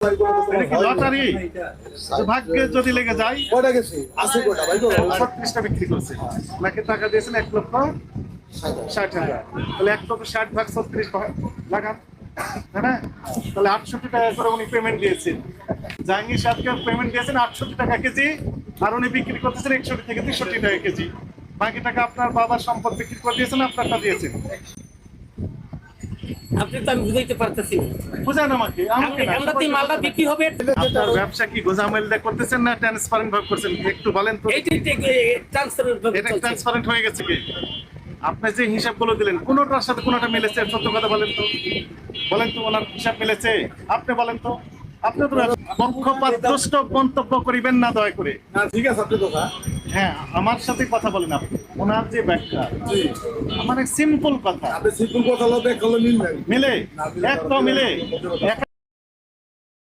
এটা কি লটারি? ভাগ্যে যদি লেগে যায়। কয়টা গেছে? আছে কয়টা ভাই? 36টা বিক্রি করছে। নাকি টাকা দিয়েছেন 1,60,000। তাহলে 1,60,000 ভাগ 36 লাগান, তাই না? তাহলে 68 টাকা করে উনি পেমেন্ট দিয়েছেন। জাহাঙ্গীর সাহেবকে পেমেন্ট দিয়েছেন 68 টাকা কেজি, আর উনি বিক্রি করতেছেন 61 থেকে 63 টাকা কেজি। বাকি টাকা আপনার বাবার সম্পদ বিক্রি করে দিয়েছেন, আপনারটা দিয়েছেন। আপনি তো আমি বুঝাইতে পারতেছি না। বুঝান আমাকে। আমরা তো এই মালটা বিক্রি হবে। আপনার ব্যবসা কি গোজামিল দিয়ে করতেছেন না ট্রান্সপারেন্ট ভাবে করছেন? একটু বলেন তো। এইটাই ট্রান্সফার এটা ট্রান্সপারেন্ট হয়ে গেছে কি? আপনি যে হিসাবগুলো দিলেন কোনোটার সাথে কোনোটা মিলেছে? সত্য কথা বলেন তো, বলেন তো ওনার হিসাব মিলেছে? আপনি বলেন তো। আপনি তো পক্ষপাতদুষ্ট মন্তব্য করিবেন না দয়া করে। না ঠিক আছে আপনি কথা। হ্যাঁ, আমার সাথে কথা বলেন আপনি। ওনার যে ব্যাখ্যা, জি আমার সিম্পল কথা, আপনি সিম্পল কথা হলো ব্যাক করলে মিলবে। মিলে না, মিলে একটাও মিলে।